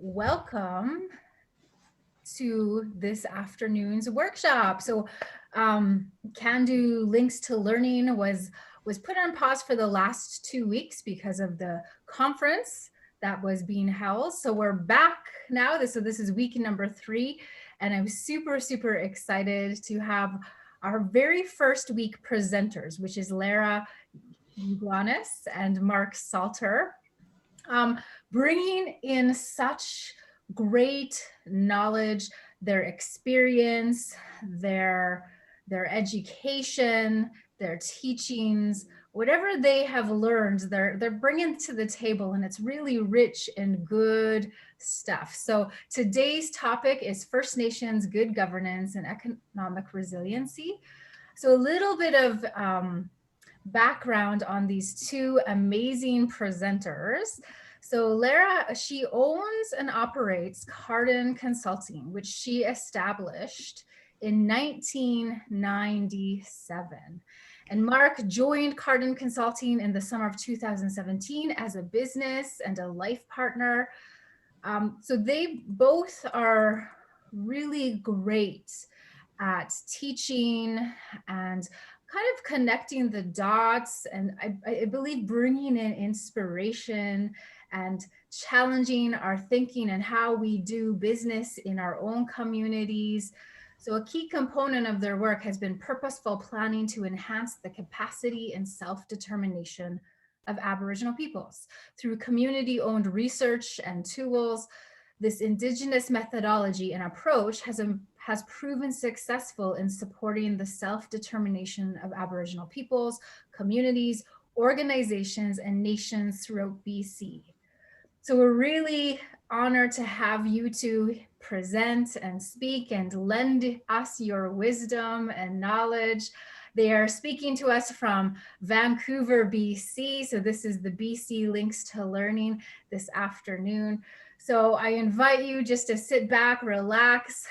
welcome to this afternoon's workshop. So Can-Do Links to Learning was put on pause for the last 2 weeks because of the conference that was being held. So we're back now. This is week number 3, and I'm super excited to have our very first week presenters, which is Laara Yaghujaanas and Mark Salter, bringing in such great knowledge, their experience, their education, their teachings, whatever they have learned, they're bringing to the table, and it's really rich and good stuff. So today's topic is First Nations good governance and economic resiliency. So a little bit of background on these two amazing presenters. So Laara, she owns and operates Carden Consulting, which she established in 1997. And Mark joined Carden Consulting in the summer of 2017 as a business and a life partner. So they both are really great at teaching and kind of connecting the dots, and I believe bringing in inspiration and challenging our thinking and how we do business in our own communities. So a key component of their work has been purposeful planning to enhance the capacity and self-determination of Aboriginal peoples. Through community-owned research and tools, this indigenous methodology and approach has proven successful in supporting the self-determination of Aboriginal peoples, communities, organizations, and nations throughout BC. So we're really honored to have you two present and speak and lend us your wisdom and knowledge. They are speaking to us from Vancouver, BC. So this is the BC Links to Learning this afternoon. So I invite you just to sit back, relax,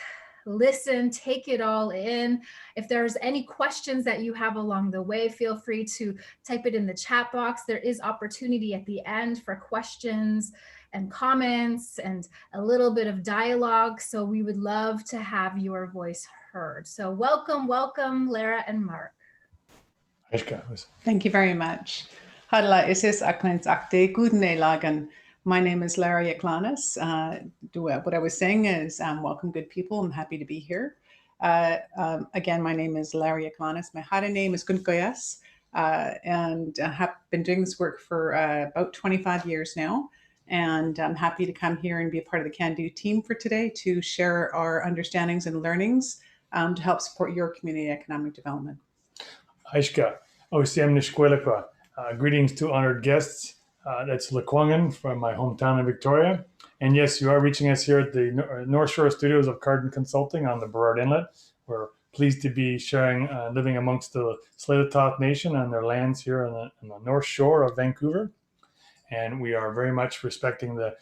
listen, take it all in. If there's any questions that you have along the way, feel free to type it in the chat box. There is opportunity at the end for questions and comments and a little bit of dialogue. So we would love to have your voice heard. So welcome, Laara and Mark. Thank you very much. Hadla isis akmens akte gudne lagan. My name is Laara Yaghujaanas. What I was saying is, welcome, good people. I'm happy to be here. Again, my name is Laara Yaghujaanas. My Haida name is Gunkoyas, and I have been doing this work for about 25 years now. And I'm happy to come here and be a part of the Can-Do team for today to share our understandings and learnings to help support your community economic development. Aishka, Osiemnishkwelekwa. Greetings to honored guests. That's Lekwungen from my hometown in Victoria. And yes, you are reaching us here at the North Shore Studios of Carden Consulting on the Burrard Inlet. We're pleased to be sharing, living amongst the Tsleil-Waututh Nation on their lands here on the North Shore of Vancouver. And we are very much respecting the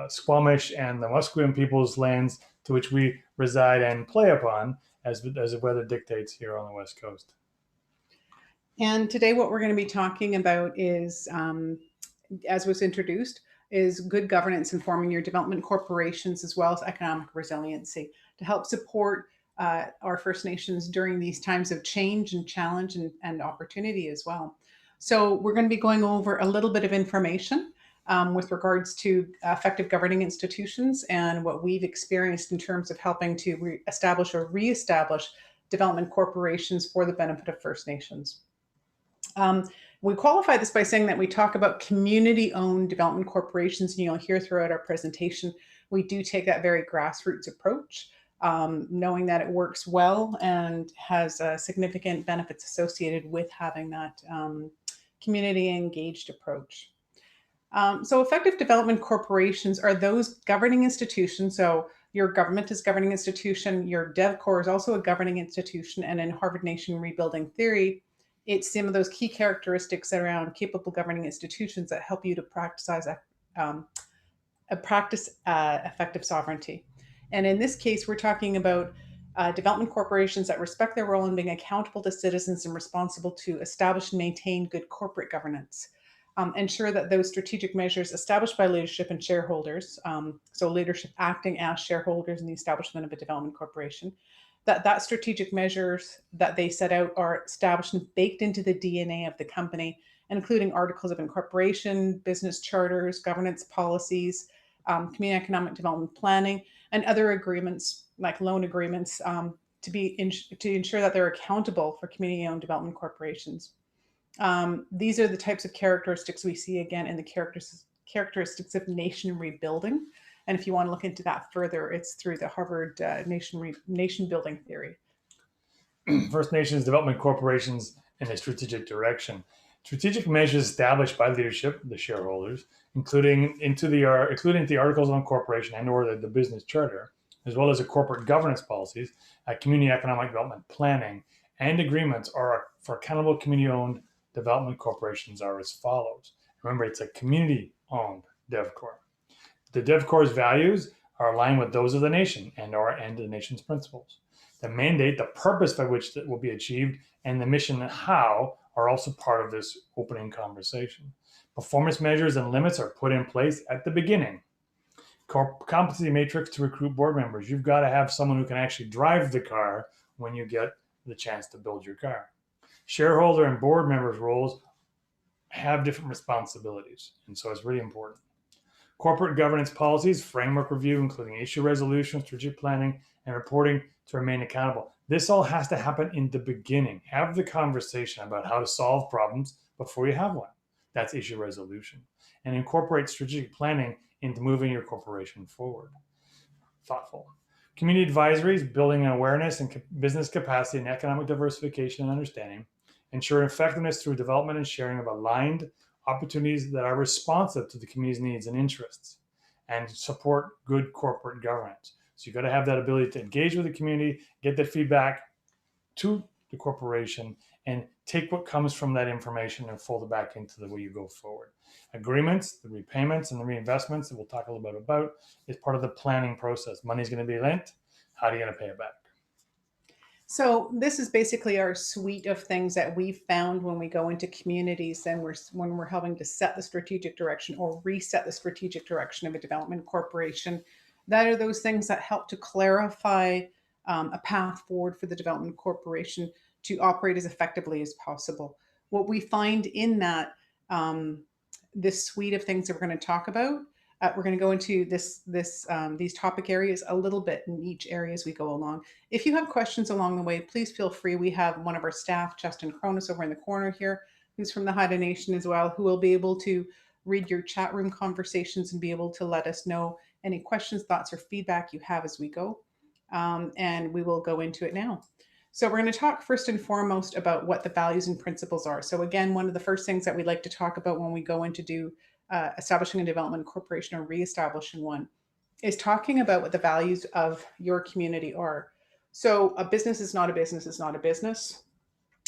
Squamish and the Musqueam people's lands to which we reside and play upon as the weather dictates here on the West Coast. And today what we're going to be talking about is, as was introduced, is good governance informing your development corporations as well as economic resiliency to help support our First Nations during these times of change and challenge and opportunity as well. So we're going to be going over a little bit of information with regards to effective governing institutions and what we've experienced in terms of helping to establish or reestablish development corporations for the benefit of First Nations. We qualify this by saying that we talk about community-owned development corporations, and you'll hear throughout our presentation, we do take that very grassroots approach, knowing that it works well and has significant benefits associated with having that community-engaged approach. So effective development corporations are those governing institutions. So your government is a governing institution, your DevCorps is also a governing institution, and in Harvard Nation Rebuilding Theory, it's some of those key characteristics around capable governing institutions that help you to practice effective sovereignty. And in this case, we're talking about development corporations that respect their role in being accountable to citizens and responsible to establish and maintain good corporate governance. ensure that those strategic measures established by leadership and shareholders, so leadership acting as shareholders in the establishment of a development corporation, that strategic measures that they set out are established and baked into the DNA of the company, including articles of incorporation, business charters, governance policies, community economic development planning, and other agreements like loan agreements to ensure that they're accountable for community-owned development corporations. These are the types of characteristics we see again in the characteristics of nation rebuilding. And if you want to look into that further, it's through the Harvard nation building theory. First Nations development corporations in a strategic direction. Strategic measures established by leadership, the shareholders, including the articles of incorporation and/or the business charter, as well as the corporate governance policies, community economic development planning, and agreements are for accountable community-owned development corporations are as follows. Remember, it's a community-owned DevCorp. The DevCorp's values are aligned with those of the nation and the nation's principles. The mandate, the purpose by which that will be achieved, and the mission and how are also part of this opening conversation. Performance measures and limits are put in place at the beginning. Competency matrix to recruit board members. You've got to have someone who can actually drive the car when you get the chance to build your car. Shareholder and board members' roles have different responsibilities, and so it's really important. Corporate governance policies, framework review, including issue resolution, strategic planning, and reporting to remain accountable. This all has to happen in the beginning. Have the conversation about how to solve problems before you have one. That's issue resolution. And incorporate strategic planning into moving your corporation forward. Thoughtful. Community advisories, building awareness and business capacity and economic diversification and understanding. Ensure effectiveness through development and sharing of aligned opportunities that are responsive to the community's needs and interests, and support good corporate governance. So you've got to have that ability to engage with the community, get that feedback to the corporation, and take what comes from that information and fold it back into the way you go forward. Agreements, the repayments, and the reinvestments that we'll talk a little bit about is part of the planning process. Money's going to be lent. How are you going to pay it back? So this is basically our suite of things that we found when we go into communities and when we're helping to set the strategic direction or reset the strategic direction of a development corporation. That are those things that help to clarify a path forward for the development corporation to operate as effectively as possible. What we find in that this suite of things that we're going to talk about, we're going to go into these topic areas a little bit in each area as we go along. If you have questions along the way, please feel free. We have one of our staff, Justin Cronus, over in the corner here, who's from the Haida Nation as well, who will be able to read your chat room conversations and be able to let us know any questions, thoughts, or feedback you have as we go. And we will go into it now. So we're going to talk first and foremost about what the values and principles are. So again, one of the first things that we like to talk about when we go into establishing a development corporation or reestablishing one is talking about what the values of your community are. So a business is not a business is not a business.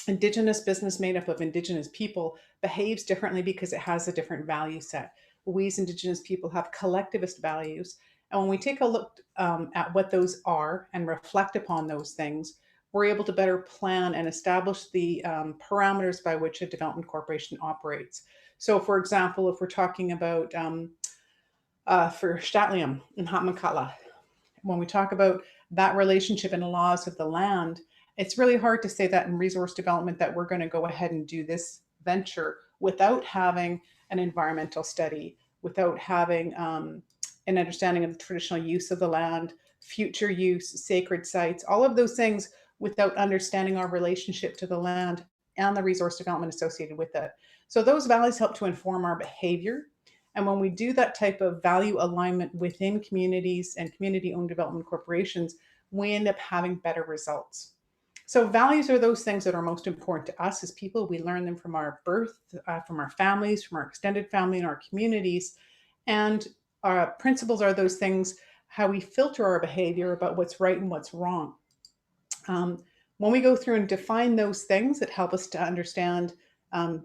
Indigenous business made up of Indigenous people behaves differently because it has a different value set. We as Indigenous people have collectivist values. And when we take a look at what those are and reflect upon those things, we're able to better plan and establish the parameters by which a development corporation operates. So for example, if we're talking about for Statlium and Hatmakala, when we talk about that relationship and the laws of the land, it's really hard to say that in resource development that we're going to go ahead and do this venture without having an environmental study, without having an understanding of the traditional use of the land, future use, sacred sites, all of those things, without understanding our relationship to the land and the resource development associated with it. So those values help to inform our behavior. And when we do that type of value alignment within communities and community-owned development corporations, we end up having better results. So values are those things that are most important to us as people. We learn them from our birth, from our families, from our extended family and our communities. And our principles are those things, how we filter our behavior about what's right and what's wrong. When we go through and define those things that help us to understand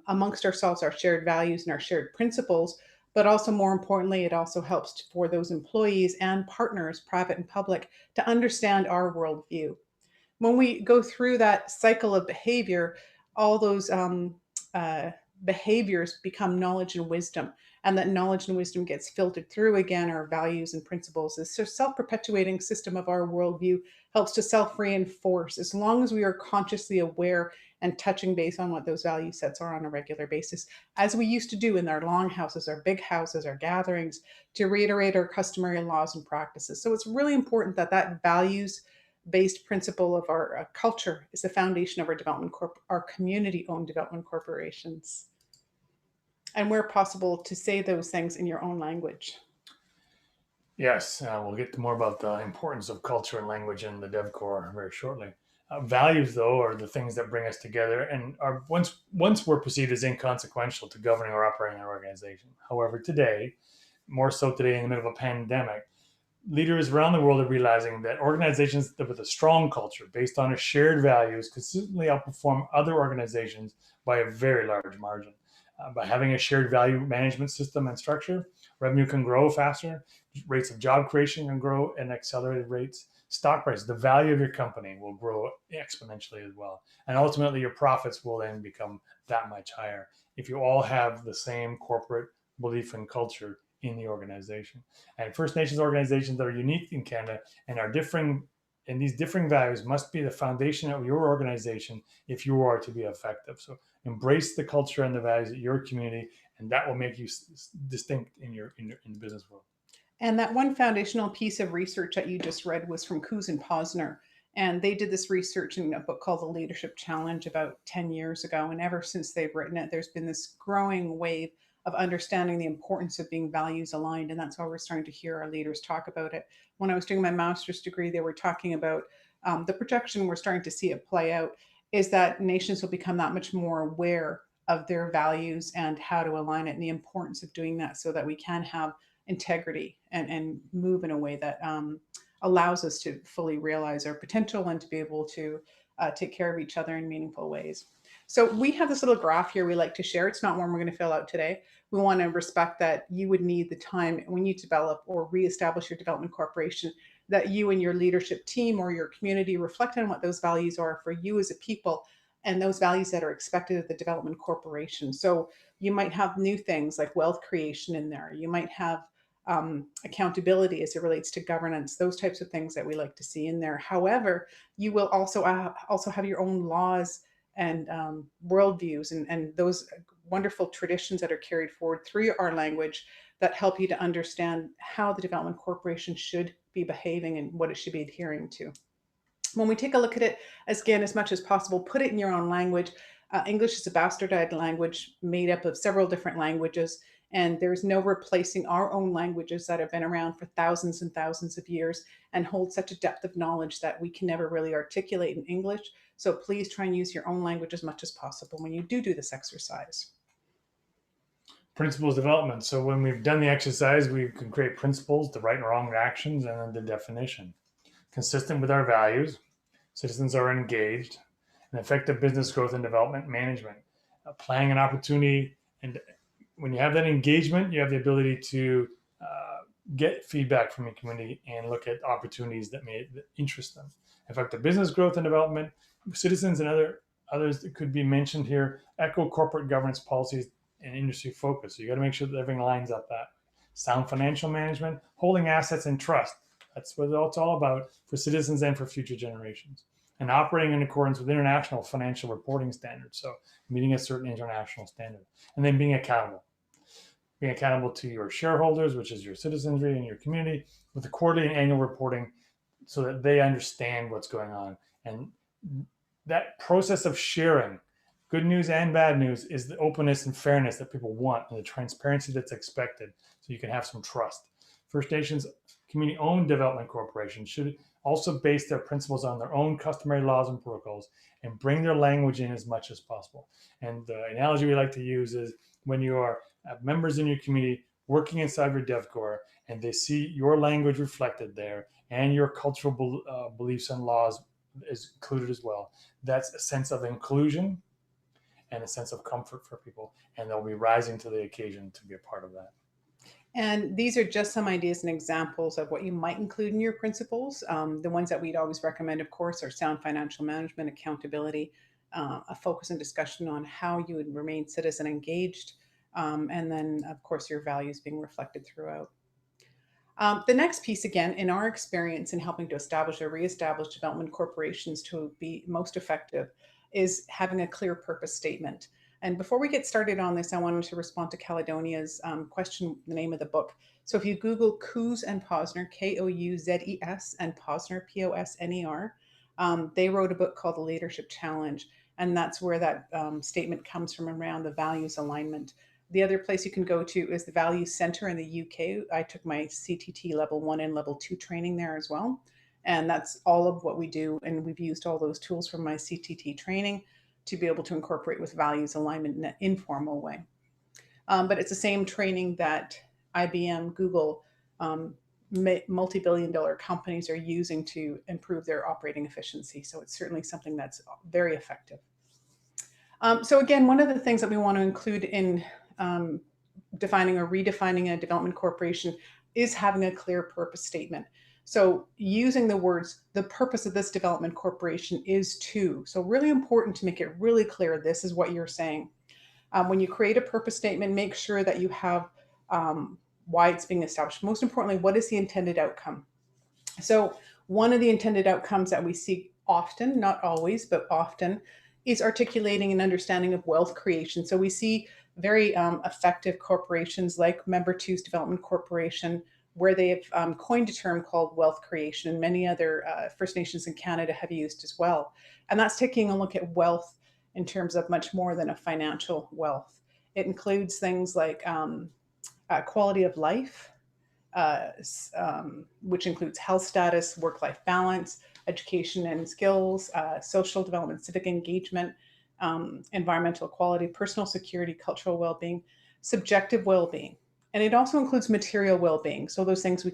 amongst ourselves our shared values and our shared principles, but also more importantly, it also helps for those employees and partners, private and public, to understand our worldview. When we go through that cycle of behavior, all those behaviors become knowledge and wisdom, and that knowledge and wisdom gets filtered through again our values and principles. This self-perpetuating system of our worldview helps to self-reinforce as long as we are consciously aware and touching base on what those value sets are on a regular basis, as we used to do in our longhouses, our big houses, our gatherings, to reiterate our customary laws and practices. So it's really important that that values based principle of our culture is the foundation of our our community-owned development corporations. And where possible, to say those things in your own language. Yes, we'll get to more about the importance of culture and language in the DevCore very shortly. Values, though, are the things that bring us together and are once were perceived as inconsequential to governing or operating an organization. However, today, more so today in the middle of a pandemic, leaders around the world are realizing that organizations with a strong culture based on a shared values consistently outperform other organizations by a very large margin. By having a shared value management system and structure, revenue can grow faster, rates of job creation can grow at accelerated rates, stock price, the value of your company will grow exponentially as well. And ultimately, your profits will then become that much higher if you all have the same corporate belief and culture in the organization. And First Nations organizations that are unique in Canada and are differing, and these differing values must be the foundation of your organization if you are to be effective. So embrace the culture and the values of your community, and that will make you distinct in the business world. And that one foundational piece of research that you just read was from Coos and Posner. And they did this research in a book called The Leadership Challenge about 10 years ago. And ever since they've written it, there's been this growing wave of understanding the importance of being values aligned. And that's why we're starting to hear our leaders talk about it. When I was doing my master's degree, they were talking about the projection, we're starting to see it play out, is that nations will become that much more aware of their values and how to align it and the importance of doing that so that we can have integrity and move in a way that allows us to fully realize our potential and to be able to take care of each other in meaningful ways. So we have this little graph here we like to share. It's not one we're going to fill out today. We want to respect that you would need the time when you develop or reestablish your development corporation, that you and your leadership team or your community reflect on what those values are for you as a people and those values that are expected of the development corporation. So you might have new things like wealth creation in there. You might have accountability as it relates to governance, those types of things that we like to see in there. However, you will also have your own laws and worldviews and those wonderful traditions that are carried forward through our language that help you to understand how the development corporation should be behaving and what it should be adhering to. When we take a look at it, again, as much as possible, put it in your own language. English is a bastardized language made up of several different languages, and there's no replacing our own languages that have been around for thousands and thousands of years and hold such a depth of knowledge that we can never really articulate in English. So please try and use your own language as much as possible when you do this exercise. Principles development. So when we've done the exercise, we can create principles, the right and wrong actions, and then the definition. Consistent with our values, citizens are engaged, and effective business growth and development management. Planning an opportunity, and when you have that engagement, you have the ability to get feedback from your community and look at opportunities that may interest them. Effective business growth and development, citizens and others that could be mentioned here, echo corporate governance policies and industry focus. So you got to make sure that everything lines up that. Sound financial management, holding assets in trust. That's what it's all about for citizens and for future generations. And operating in accordance with international financial reporting standards. So meeting a certain international standard. And then being accountable. Being accountable to your shareholders, which is your citizenry and your community, with the quarterly and annual reporting so that they understand what's going on. And that process of sharing good news and bad news is the openness and fairness that people want and the transparency that's expected so you can have some trust. First Nations community-owned development corporations should also base their principles on their own customary laws and protocols and bring their language in as much as possible. And the analogy we like to use is when you are members in your community working inside your DevCore and they see your language reflected there and your cultural beliefs and laws is included as well. That's a sense of inclusion and a sense of comfort for people, and they'll be rising to the occasion to be a part of that. And these are just some ideas and examples of what you might include in your principles. The ones that we'd always recommend, of course, are sound financial management, accountability, a focus and discussion on how you would remain citizen engaged, and then, of course, your values being reflected throughout. The next piece, again, in our experience in helping to establish or reestablish development corporations to be most effective, is having a clear purpose statement. And before we get started on this, I wanted to respond to Caledonia's question, the name of the book. So if you Google Kouzes and Posner, Kouzes and Posner, Posner, they wrote a book called The Leadership Challenge. And that's where that statement comes from, around the values alignment. The other place you can go to is the Values Center in the UK. I took my CTT level 1 and level 2 training there as well. And that's all of what we do. And we've used all those tools from my CTT training to be able to incorporate with values alignment in an informal way. But it's the same training that IBM, Google, multi-billion-dollar companies are using to improve their operating efficiency. So it's certainly something that's very effective. So again, one of the things that we want to include in defining or redefining a development corporation is having a clear purpose statement. So using the words, the purpose of this development corporation is to. So really important to make it really clear, this is what you're saying. When you create a purpose statement, make sure that you have why it's being established. Most importantly, what is the intended outcome? So one of the intended outcomes that we see often, not always, but often, is articulating an understanding of wealth creation. So we see very effective corporations like Member Two's Development Corporation, where they have coined a term called wealth creation, and many other First Nations in Canada have used as well. And that's taking a look at wealth in terms of much more than a financial wealth. It includes things like quality of life, which includes health status, work-life balance, education and skills, social development, civic engagement, environmental equality, personal security, cultural well-being, subjective well-being. And it also includes material well-being. So those things we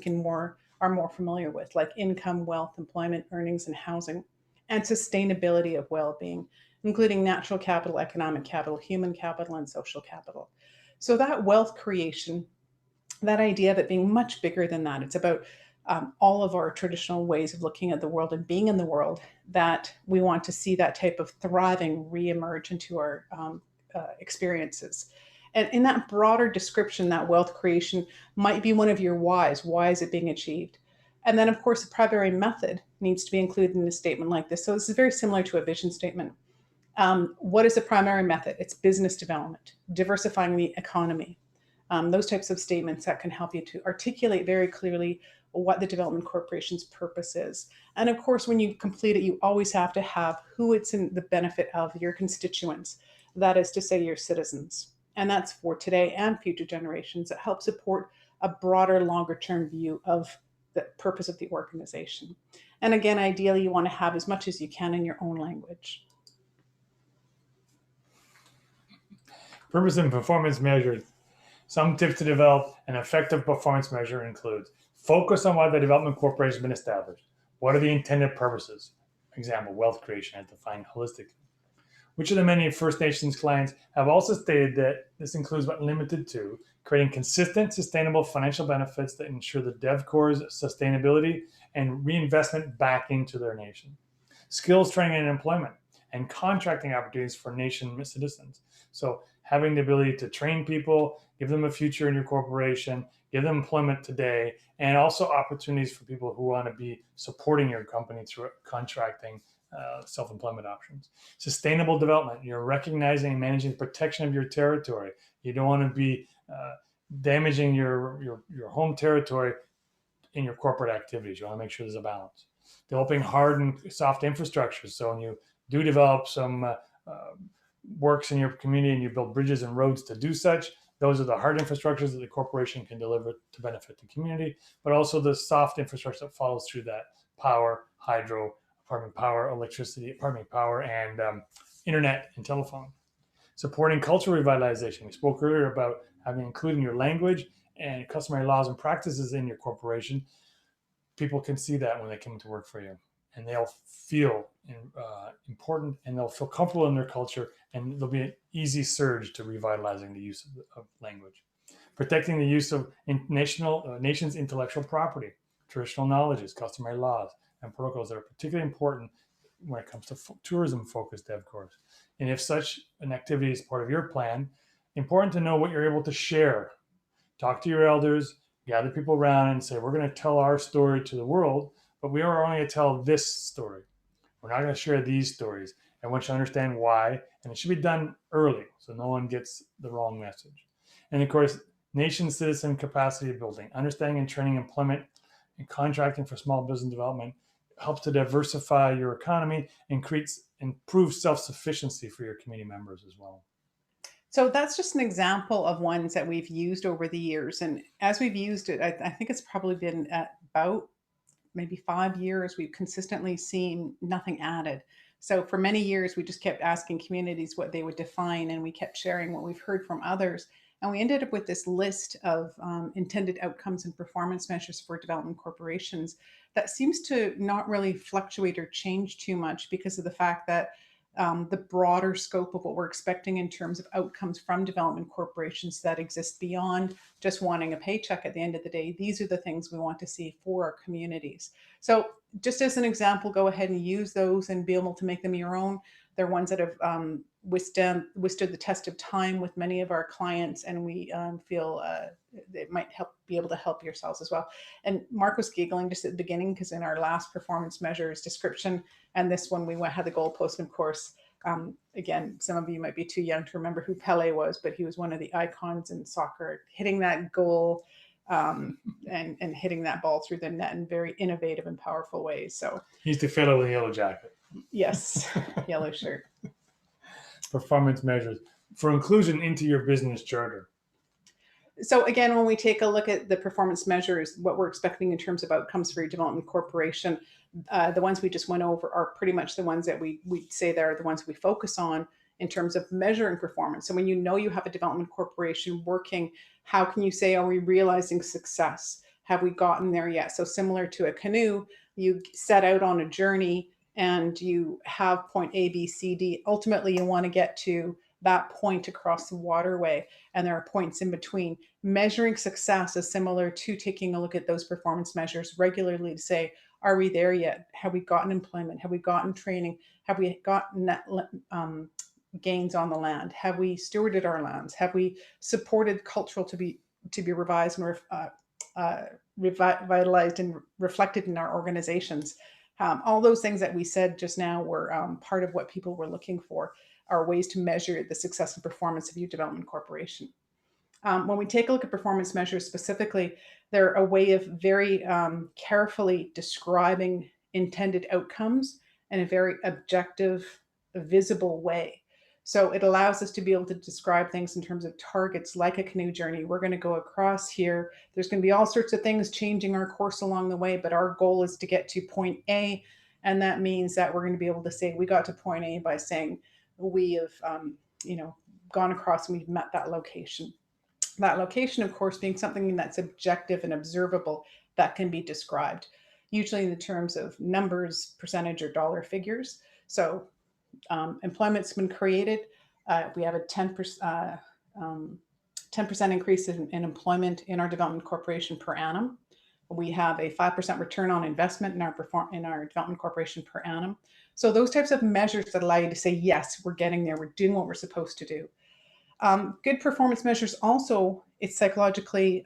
are more familiar with, like income, wealth, employment, earnings, and housing, and sustainability of well-being, including natural capital, economic capital, human capital, and social capital. So that wealth creation, that idea of it being much bigger than that, it's about all of our traditional ways of looking at the world and being in the world, that we want to see that type of thriving reemerge into our experiences. And in that broader description, that wealth creation might be one of your whys. Why is it being achieved? And then, of course, the primary method needs to be included in a statement like this. So this is very similar to a vision statement. What is the primary method? It's business development, diversifying the economy. Those types of statements that can help you to articulate very clearly what the development corporation's purpose is. And of course, when you complete it, you always have to have who it's in the benefit of, your constituents. That is to say, your citizens. And that's for today and future generations. That helps support a broader, longer term view of the purpose of the organization. And again, ideally, you want to have as much as you can in your own language. Purpose and performance measures. Some tips to develop an effective performance measure include: focus on why the development corporation has been established. What are the intended purposes? Example, wealth creation as defined holistically. Which of the many First Nations clients have also stated that this includes but limited to creating consistent, sustainable financial benefits that ensure the DevCor's sustainability and reinvestment back into their nation. Skills training and employment and contracting opportunities for nation citizens. So having the ability to train people, give them a future in your corporation, give them employment today, and also opportunities for people who want to be supporting your company through contracting, self-employment options. Sustainable development. You're recognizing and managing the protection of your territory. You don't want to be damaging your home territory in your corporate activities. You want to make sure there's a balance. Developing hard and soft infrastructure. So when you do develop some works in your community and you build bridges and roads to do such, those are the hard infrastructures that the corporation can deliver to benefit the community, but also the soft infrastructure that follows through that: power, hydro, electricity, power, and internet and telephone. Supporting cultural revitalization. We spoke earlier about having including your language and customary laws and practices in your corporation. People can see that when they come to work for you, and they'll feel important, and they'll feel comfortable in their culture, and there'll be an easy surge to revitalizing the use of language. Protecting the use of nation's intellectual property, traditional knowledges, customary laws, and protocols that are particularly important when it comes to tourism-focused dev course. And if such an activity is part of your plan, important to know what you're able to share. Talk to your elders, gather people around and say, we're going to tell our story to the world, but we are only going to tell this story. We're not going to share these stories. I want you to understand why, and it should be done early so no one gets the wrong message. And of course, nation citizen capacity building, understanding and training employment and contracting for small business development helps to diversify your economy and creates improved self-sufficiency for your community members as well. So that's just an example of ones that we've used over the years. And as we've used it, I think it's probably been at about maybe 5 years, we've consistently seen nothing added. So for many years, we just kept asking communities what they would define, and we kept sharing what we've heard from others. And we ended up with this list of intended outcomes and performance measures for development corporations that seems to not really fluctuate or change too much because of the fact that the broader scope of what we're expecting in terms of outcomes from development corporations that exist beyond just wanting a paycheck at the end of the day. These are the things we want to see for our communities. So just as an example, go ahead and use those and be able to make them your own. They're ones that have withstood the test of time with many of our clients, and we feel it might be able to help yourselves as well. And Mark was giggling just at the beginning because in our last performance measures description and this one we had the goalpost, and of course, again, some of you might be too young to remember who Pele was, but he was one of the icons in soccer, hitting that goal and hitting that ball through the net in very innovative and powerful ways. So he used to fiddle with a yellow jacket. Yes, yellow shirt. Performance measures for inclusion into your business charter. So again, when we take a look at the performance measures, what we're expecting in terms of outcomes for your development corporation, the ones we just went over are pretty much the ones that we say they're the ones we focus on in terms of measuring performance. So when you know you have a development corporation working, how can you say, are we realizing success? Have we gotten there yet? So similar to a canoe, you set out on a journey and you have point A, B, C, D. Ultimately, you want to get to that point across the waterway, and there are points in between. Measuring success is similar to taking a look at those performance measures regularly to say, are we there yet? Have we gotten employment? Have we gotten training? Have we gotten net gains on the land? Have we stewarded our lands? Have we supported cultural to be revised and revitalized and reflected in our organizations? All those things that we said just now were part of what people were looking for, are ways to measure the success and performance of your development corporation. When we take a look at performance measures specifically, they're a way of very carefully describing intended outcomes in a very objective, visible way. So it allows us to be able to describe things in terms of targets like a canoe journey. We're going to go across here. There's going to be all sorts of things changing our course along the way, but our goal is to get to point A. And that means that we're going to be able to say we got to point A by saying we have gone across and we've met that location. That location, of course, being something that's objective and observable that can be described, usually in the terms of numbers, percentage, or dollar figures. So employment's been created. We have a 10% increase in employment in our development corporation per annum. We have a 5% return on investment in our development corporation per annum. So those types of measures that allow you to say, yes, we're getting there, we're doing what we're supposed to do. Good performance measures also, it's psychologically,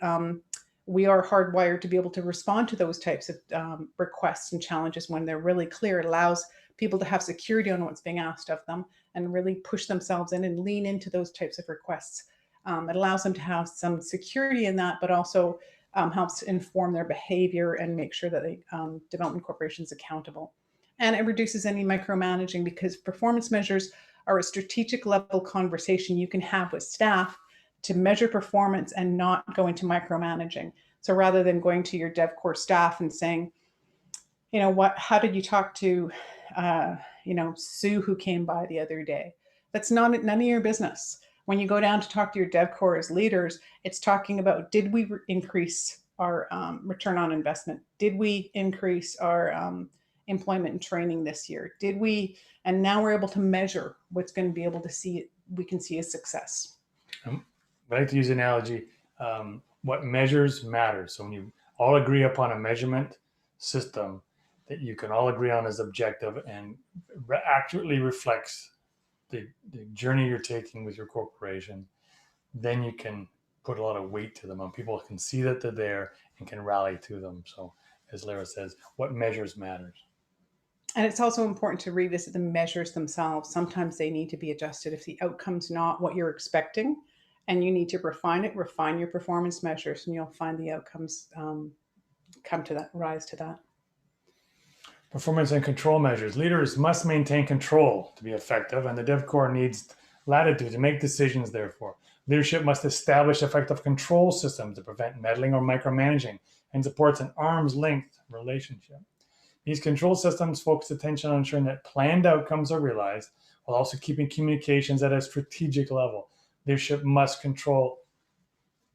we are hardwired to be able to respond to those types of requests and challenges when they're really clear. It allows people to have security on what's being asked of them and really push themselves in and lean into those types of requests. It allows them to have some security in that, but also helps inform their behavior and make sure that the development corporation is accountable. And it reduces any micromanaging, because performance measures are a strategic level conversation you can have with staff to measure performance and not go into micromanaging. So rather than going to your DevCore staff and saying, how did you talk to, Sue who came by the other day? That's none of your business. When you go down to talk to your DevCore as leaders, it's talking about, did we increase our return on investment? Did we increase our employment and training this year? Did we? And now we're able to measure what's going to be able to see, we can see as success. I like to use an analogy. What measures matter. So when you all agree upon a measurement system, that you can all agree on as objective and accurately reflects the journey you're taking with your corporation, then you can put a lot of weight to them and people can see that they're there and can rally to them. So as Laara says, what measures matters. And it's also important to revisit the measures themselves. Sometimes they need to be adjusted if the outcome's not what you're expecting, and you need to refine your performance measures, and you'll find the outcomes come to that, rise to that. Performance and control measures. Leaders must maintain control to be effective, and the DevCore needs latitude to make decisions, therefore. Leadership must establish effective control systems to prevent meddling or micromanaging and supports an arm's length relationship. These control systems focus attention on ensuring that planned outcomes are realized while also keeping communications at a strategic level. Leadership must control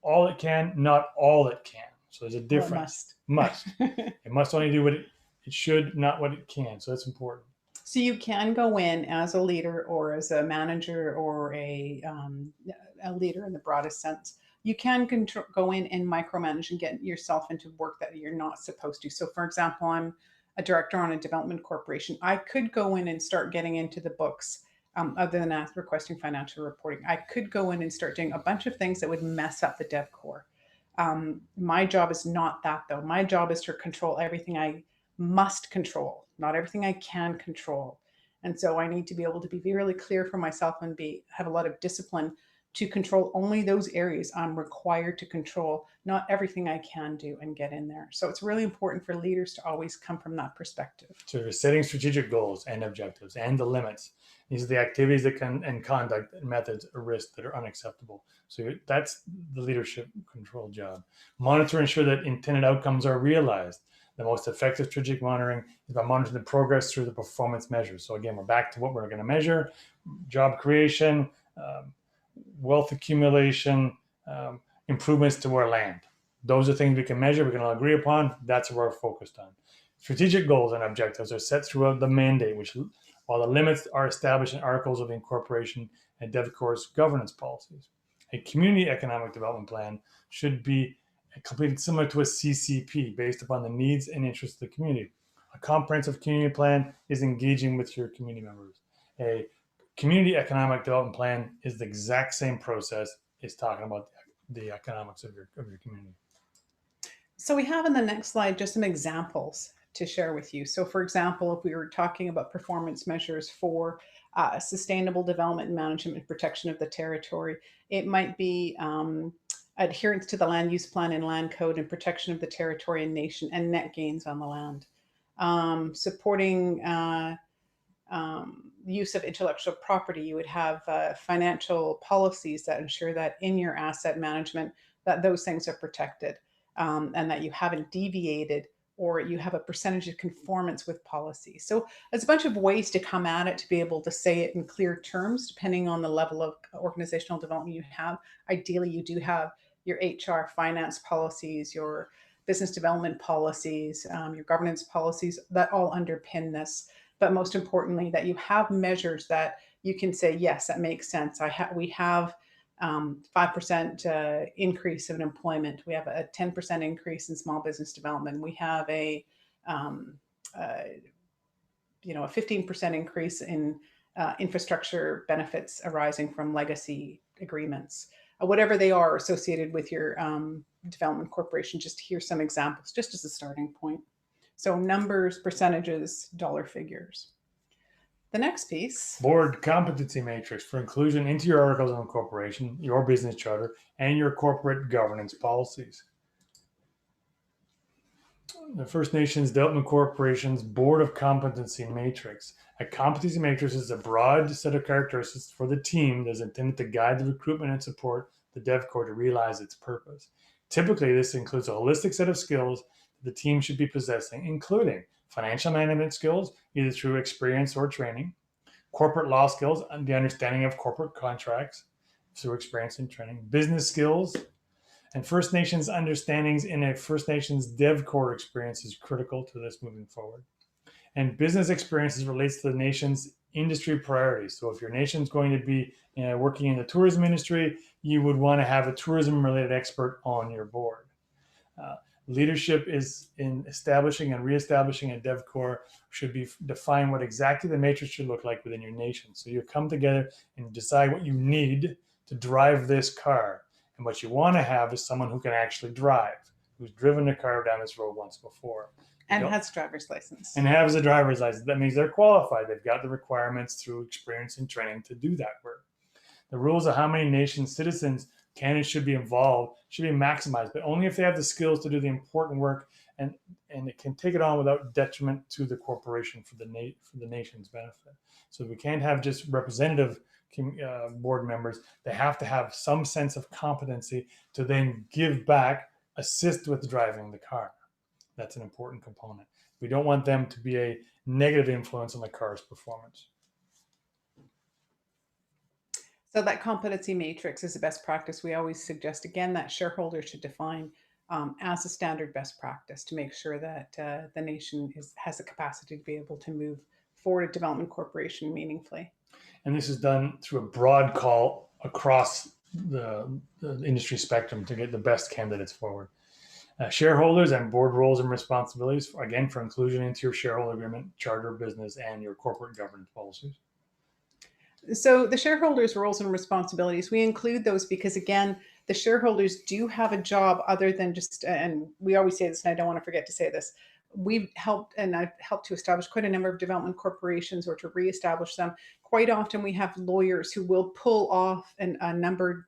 all it can, not all it can. So there's a difference. Must. It must only do what it should, not what it can. So that's important. So you can go in as a leader or as a manager or a leader in the broadest sense. You can go in and micromanage and get yourself into work that you're not supposed to. So for example, I'm a director on a development corporation. I could go in and start getting into the books other than requesting financial reporting. I could go in and start doing a bunch of things that would mess up the DevCore. My job is not that though. My job is to control everything I must control, not everything I can control. And so I need to be able to be really clear for myself and have a lot of discipline to control only those areas I'm required to control, not everything I can do and get in there. So it's really important for leaders to always come from that perspective. So you're setting strategic goals and objectives and the limits. These are the activities that can and conduct and methods or risks that are unacceptable. So that's the leadership control job. Monitor and ensure that intended outcomes are realized. The most effective strategic monitoring is by monitoring the progress through the performance measures. So again, we're back to what we're going to measure: job creation, wealth accumulation, improvements to our land. Those are things we can measure, we can all agree upon. That's what we're focused on. Strategic goals and objectives are set throughout the mandate, while the limits are established in articles of incorporation and DevCore's governance policies. A community economic development plan should be completed similar to a CCP based upon the needs and interests of the community. A comprehensive community plan is engaging with your community members. A community economic development plan is the exact same process. It's talking about the economics of your community. So we have in the next slide just some examples to share with you. So for example, if we were talking about performance measures for sustainable development and management and protection of the territory, it might be adherence to the land use plan and land code and protection of the territory and nation and net gains on the land. Supporting use of intellectual property, you would have financial policies that ensure that in your asset management that those things are protected and that you haven't deviated or you have a percentage of conformance with policy. So there's a bunch of ways to come at it to be able to say it in clear terms, depending on the level of organizational development you have. Ideally, you do have your HR finance policies, your business development policies, your governance policies that all underpin this. But most importantly, that you have measures that you can say, yes, that makes sense. We have 5% increase in employment. We have a 10% increase in small business development. We have a 15% increase in infrastructure benefits arising from legacy agreements, whatever they are associated with your development corporation. Just here's some examples, just as a starting point. So numbers, percentages, dollar figures. The next piece. Board competency matrix for inclusion into your articles of incorporation, your business charter, and your corporate governance policies. The First Nations Development Corporation's Board of Competency Matrix. A competency matrix is a broad set of characteristics for the team that is intended to guide the recruitment and support the DevCore to realize its purpose. Typically, this includes a holistic set of skills the team should be possessing, including financial management skills, either through experience or training, corporate law skills and the understanding of corporate contracts through experience and training, business skills, and First Nations understandings in a First Nations DevCore experience is critical to this moving forward. And business experiences relates to the nation's industry priorities. So if your nation's going to be working in the tourism industry, you would want to have a tourism-related expert on your board. Leadership is in establishing and reestablishing a DevCore should be define what exactly the matrix should look like within your nation. So you come together and decide what you need to drive this car. And what you want to have is someone who can actually drive, who's driven a car down this road once before. And has a driver's license. And has a driver's license. That means they're qualified. They've got the requirements through experience and training to do that work. The rules of how many nation citizens can and should be involved should be maximized, but only if they have the skills to do the important work, and it can take it on without detriment to the corporation for the nation's benefit. So we can't have just representative board members. They have to have some sense of competency to then give back, assist with driving the car. That's an important component. We don't want them to be a negative influence on the car's performance. So that competency matrix is a best practice. We always suggest, again, that shareholders should define as a standard best practice to make sure that the nation has the capacity to be able to move forward a development corporation meaningfully. And this is done through a broad call across the industry spectrum to get the best candidates forward. Shareholders and board roles and responsibilities, again, for inclusion into your shareholder agreement, charter of business, and your corporate governance policies. So the shareholders' roles and responsibilities, we include those because, again, the shareholders do have a job other than just, and we always say this, and I don't want to forget to say this, we've helped, and I've helped to establish quite a number of development corporations or to reestablish them. Quite often we have lawyers who will pull off a numbered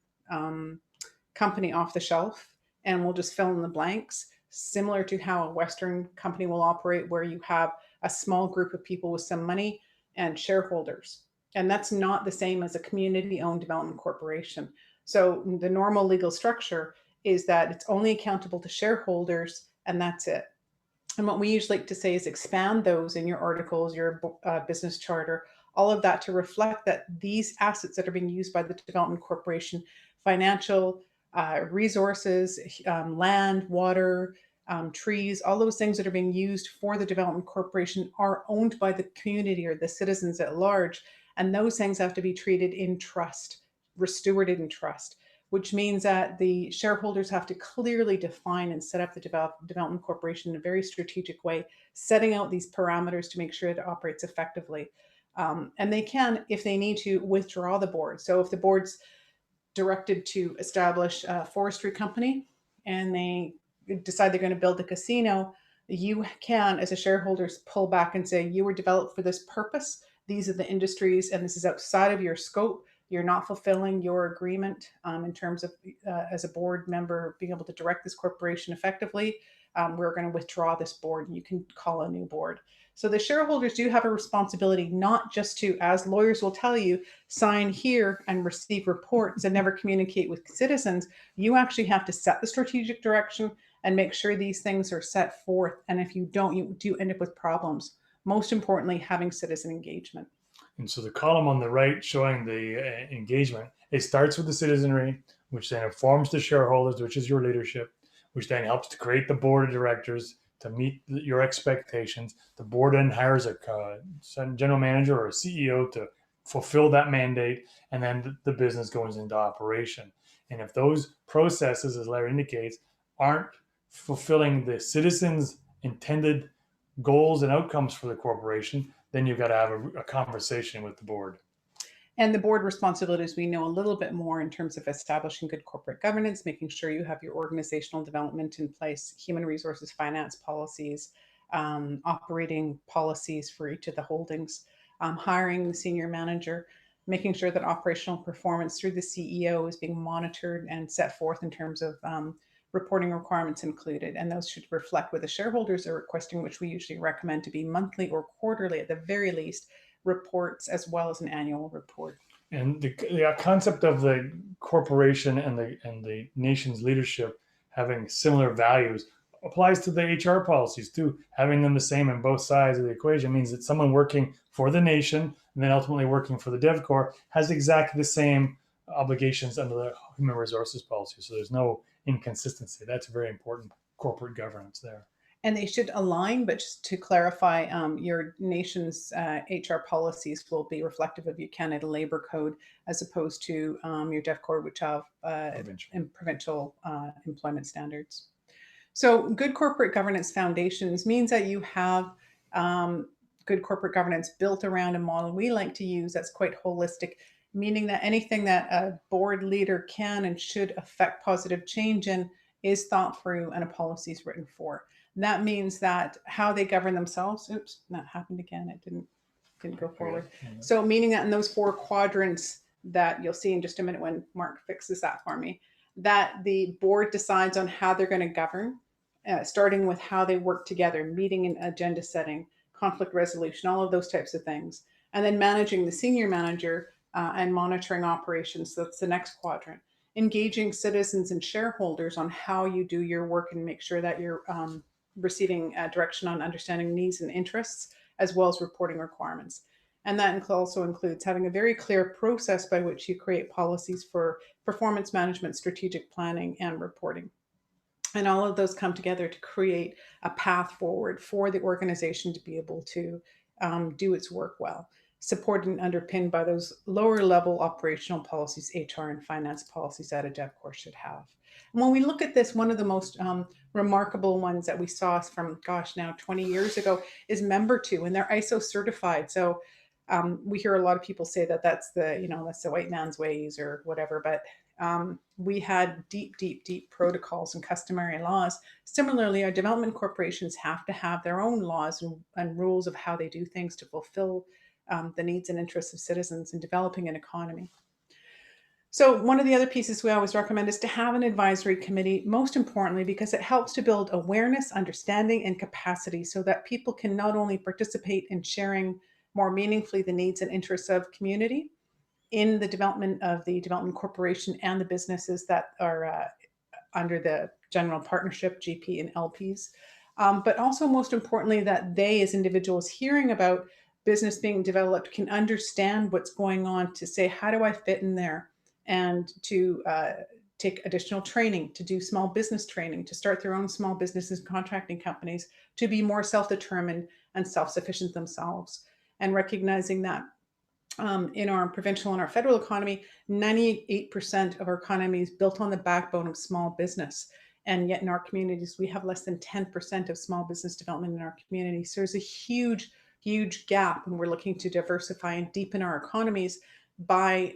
company off the shelf, and we'll just fill in the blanks, similar to how a Western company will operate, where you have a small group of people with some money and shareholders. And that's not the same as a community-owned development corporation. So the normal legal structure is that it's only accountable to shareholders, and that's it. And what we usually like to say is expand those in your articles, your business charter, all of that to reflect that these assets that are being used by the development corporation, financial, resources, land, water, trees, all those things that are being used for the development corporation are owned by the community or the citizens at large. And those things have to be treated in trust, stewarded in trust, which means that the shareholders have to clearly define and set up the development corporation in a very strategic way, setting out these parameters to make sure it operates effectively. And they can, if they need to, withdraw the board. So if the board's directed to establish a forestry company and they decide they're going to build a casino, you can, as a shareholders, pull back and say, you were developed for this purpose. These are the industries, and this is outside of your scope. You're not fulfilling your agreement in terms of, as a board member, being able to direct this corporation effectively. We're going to withdraw this board, and you can call a new board. So the shareholders do have a responsibility, not just to, as lawyers will tell you, sign here and receive reports and never communicate with citizens. You actually have to set the strategic direction and make sure these things are set forth. And if you don't, you do end up with problems. Most importantly, having citizen engagement. And so the column on the right showing the engagement, it starts with the citizenry, which then informs the shareholders, which is your leadership, which then helps to create the board of directors to meet your expectations. The board then hires a general manager or a CEO to fulfill that mandate, and then the business goes into operation. And if those processes, as Laara indicates, aren't fulfilling the citizens' intended goals and outcomes for the corporation, then you've got to have a conversation with the board. And the board responsibilities, we know a little bit more in terms of establishing good corporate governance, making sure you have your organizational development in place, human resources, finance policies, operating policies for each of the holdings, hiring the senior manager, making sure that operational performance through the CEO is being monitored and set forth in terms of reporting requirements included. And those should reflect what the shareholders are requesting, which we usually recommend to be monthly or quarterly at the very least, reports as well as an annual report. And the concept of the corporation and the nation's leadership having similar values applies to the HR policies too. Having them the same on both sides of the equation means that someone working for the nation and then ultimately working for the DevCore has exactly the same obligations under the human resources policy. So there's no inconsistency. That's very important corporate governance there. And they should align, but just to clarify, your nation's HR policies will be reflective of your Canada Labour Code as opposed to your DevCore, which have provincial employment standards. So good corporate governance foundations means that you have good corporate governance built around a model we like to use that's quite holistic, meaning that anything that a board leader can and should affect positive change in is thought through and a policy is written for. That means that how they govern themselves, oops, that happened again. It didn't go forward. So meaning that in those 4 quadrants that you'll see in just a minute when Mark fixes that for me, that the board decides on how they're going to govern, starting with how they work together, meeting and agenda setting, conflict resolution, all of those types of things. And then managing the senior manager and monitoring operations. So that's the next quadrant. Engaging citizens and shareholders on how you do your work and make sure that you're receiving direction on understanding needs and interests, as well as reporting requirements. And that also includes having a very clear process by which you create policies for performance management, strategic planning, and reporting. And all of those come together to create a path forward for the organization to be able to do its work well, supported and underpinned by those lower level operational policies, HR and finance policies that a DevCorp should have. And when we look at this, one of the most remarkable ones that we saw from, gosh, now 20 years ago is Member2, and they're ISO certified. So we hear a lot of people say that that's the white man's ways or whatever, but we had deep protocols and customary laws. Similarly, our development corporations have to have their own laws and rules of how they do things to fulfill the needs and interests of citizens in developing an economy. So one of the other pieces we always recommend is to have an advisory committee, most importantly, because it helps to build awareness, understanding, and capacity so that people can not only participate in sharing more meaningfully the needs and interests of community in the development of the development corporation and the businesses that are under the general partnership, GP and LPs, but also most importantly that they as individuals hearing about business being developed can understand what's going on to say, how do I fit in there? And to take additional training, to do small business training, to start their own small businesses and contracting companies, to be more self-determined and self-sufficient themselves. And recognizing that in our provincial and our federal economy, 98% of our economy is built on the backbone of small business. And yet in our communities, we have less than 10% of small business development in our community. So there's a huge gap, and we're looking to diversify and deepen our economies by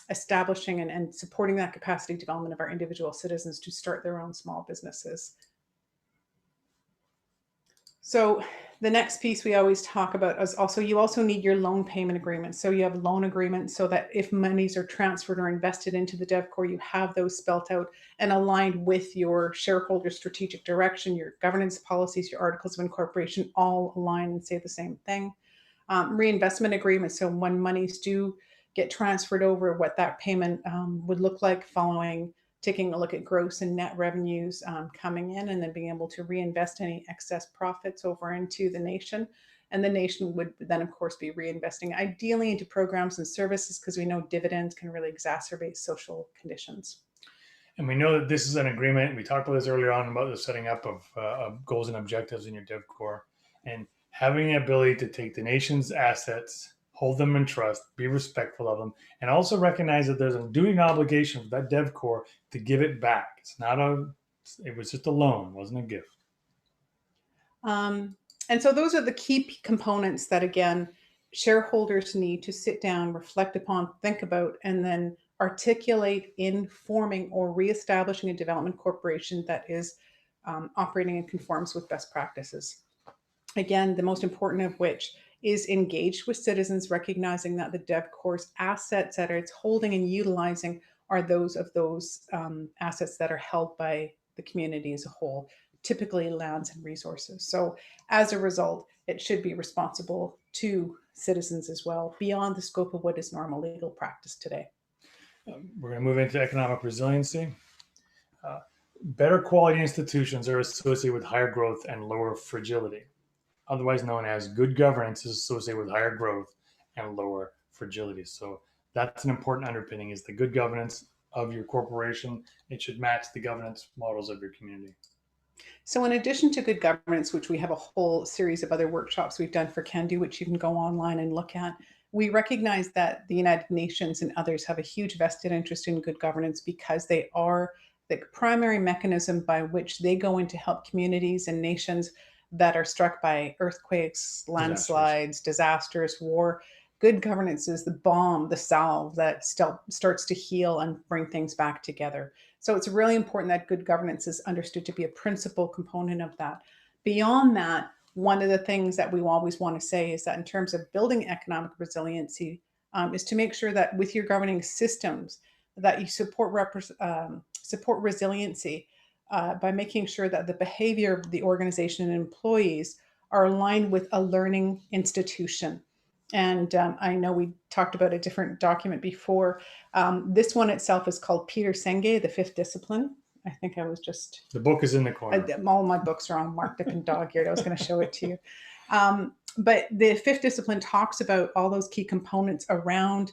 establishing and supporting that capacity development of our individual citizens to start their own small businesses. So the next piece we always talk about is also, you also need your loan payment agreement. So you have loan agreements so that if monies are transferred or invested into the DevCorp, you have those spelt out and aligned with your shareholder strategic direction, your governance policies, your articles of incorporation, all align and say the same thing. Reinvestment agreements. So when monies do get transferred over, what that payment would look like following taking a look at gross and net revenues coming in, and then being able to reinvest any excess profits over into the nation. And the nation would then, of course, be reinvesting ideally into programs and services, because we know dividends can really exacerbate social conditions. And we know that this is an agreement. We talked about this earlier on about the setting up of goals and objectives in your DevCorp, and having the ability to take the nation's assets, hold them in trust, be respectful of them, and also recognize that there's a duty and obligation for that DevCorp to give it back. It was just a loan, it wasn't a gift. And so those are the key components that, again, shareholders need to sit down, reflect upon, think about, and then articulate in forming or reestablishing a development corporation that is operating and conforms with best practices. Again, the most important of which is engaged with citizens, recognizing that the DevCorp's assets that it's holding and utilizing are those assets that are held by the community as a whole, typically lands and resources. So as a result, it should be responsible to citizens as well, beyond the scope of what is normal legal practice today. We're going to move into economic resiliency. Better quality institutions are associated with higher growth and lower fragility. Otherwise known as good governance is associated with higher growth and lower fragility. So that's an important underpinning, is the good governance of your corporation. It should match the governance models of your community. So in addition to good governance, which we have a whole series of other workshops we've done for Can Do, which you can go online and look at, we recognize that the United Nations and others have a huge vested interest in good governance because they are the primary mechanism by which they go in to help communities and nations that are struck by earthquakes, landslides, disasters, war. Good governance is the balm, the salve that still starts to heal and bring things back together. So it's really important that good governance is understood to be a principal component of that. Beyond that, one of the things that we always want to say is that in terms of building economic resiliency, is to make sure that with your governing systems, that you support resiliency by making sure that the behavior of the organization and employees are aligned with a learning institution. And I know we talked about a different document before. This one itself is called Peter Senge, The Fifth Discipline. I think I was just... The book is in the corner. All my books are on Mark, Dick, and Dog eared. I was going to show it to you. But the fifth discipline talks about all those key components around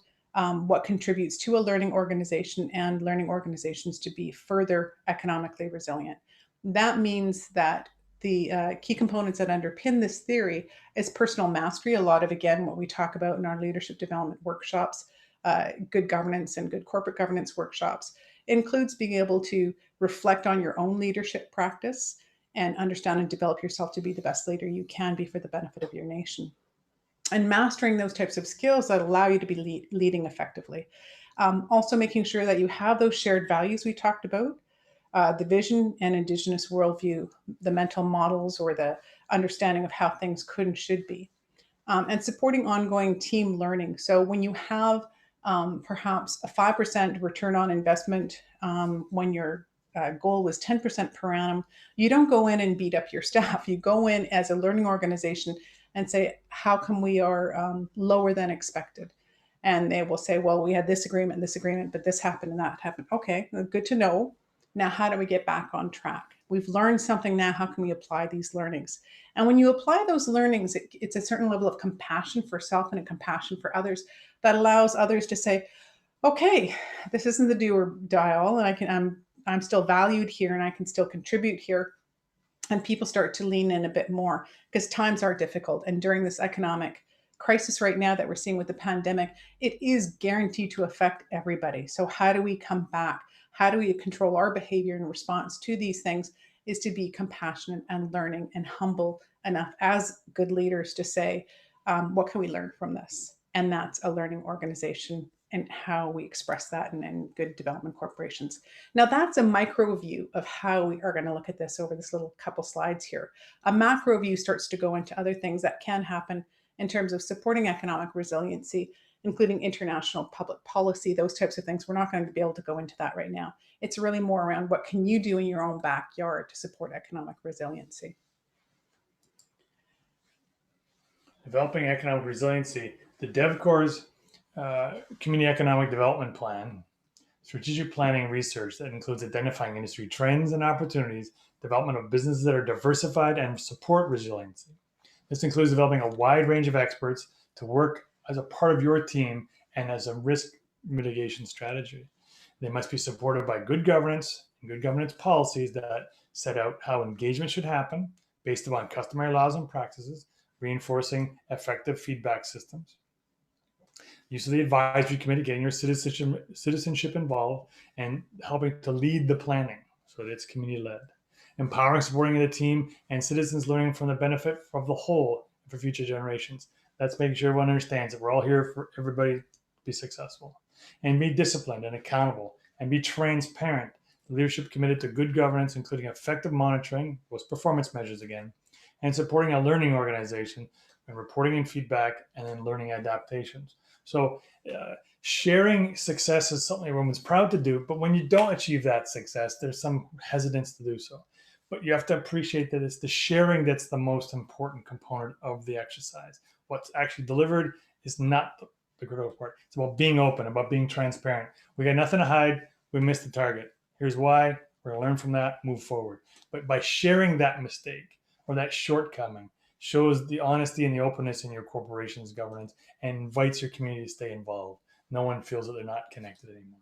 what contributes to a learning organization and learning organizations to be further economically resilient. That means that the key components that underpin this theory is personal mastery. A lot of, again, what we talk about in our leadership development workshops, good governance and good corporate governance workshops, includes being able to reflect on your own leadership practice and understand and develop yourself to be the best leader you can be for the benefit of your nation. And mastering those types of skills that allow you to be leading effectively. Also making sure that you have those shared values we talked about, the vision and indigenous worldview, the mental models or the understanding of how things could and should be, and supporting ongoing team learning. So when you have perhaps a 5% return on investment when your goal was 10% per annum, you don't go in and beat up your staff. You go in as a learning organization and say, how come we are lower than expected? And they will say, well, we had this agreement, but this happened and that happened. Okay, good to know. Now, how do we get back on track? We've learned something now. How can we apply these learnings? And when you apply those learnings, it's a certain level of compassion for self and a compassion for others that allows others to say, okay, this isn't the do or die all, and I'm still valued here and I can still contribute here. And people start to lean in a bit more because times are difficult. And during this economic crisis right now that we're seeing with the pandemic, it is guaranteed to affect everybody. So how do we come back? How do we control our behavior in response to these things is to be compassionate and learning and humble enough as good leaders to say, what can we learn from this? And that's a learning organization and how we express that in good development corporations. Now that's a micro view of how we are going to look at this over this little couple slides here. A macro view starts to go into other things that can happen in terms of supporting economic resiliency, including international public policy, those types of things. We're not going to be able to go into that right now. It's really more around what can you do in your own backyard to support economic resiliency. Developing economic resiliency, the DevCorps Community Economic Development Plan, strategic planning and research that includes identifying industry trends and opportunities, development of businesses that are diversified and support resiliency. This includes developing a wide range of experts to work as a part of your team and as a risk mitigation strategy. They must be supported by good governance and good governance policies that set out how engagement should happen based upon customary laws and practices, reinforcing effective feedback systems. Use of the advisory committee, getting your citizenship involved and helping to lead the planning so that it's community led. Empowering, supporting the team and citizens learning from the benefit of the whole for future generations. That's making sure everyone understands that we're all here for everybody to be successful. And be disciplined and accountable and be transparent. Leadership committed to good governance, including effective monitoring, those performance measures again, and supporting a learning organization and reporting and feedback and then learning adaptations. So sharing success is something everyone's proud to do, but when you don't achieve that success, there's some hesitance to do so. But you have to appreciate that it's the sharing that's the most important component of the exercise. What's actually delivered is not the critical part. It's about being open, about being transparent. We got nothing to hide. We missed the target. Here's why. We're going to learn from that, move forward. But by sharing that mistake or that shortcoming, shows the honesty and the openness in your corporation's governance and invites your community to stay involved. No one feels that they're not connected anymore.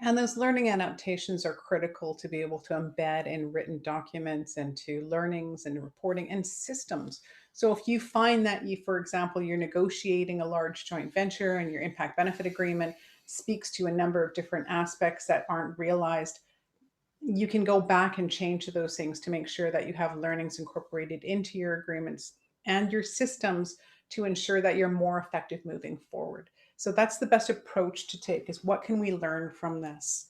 And those learning adaptations are critical to be able to embed in written documents and to learnings and reporting and systems. So if you find that for example, you're negotiating a large joint venture and your impact benefit agreement speaks to a number of different aspects that aren't realized, you can go back and change those things to make sure that you have learnings incorporated into your agreements and your systems to ensure that you're more effective moving forward. So that's the best approach to take, is what can we learn from this?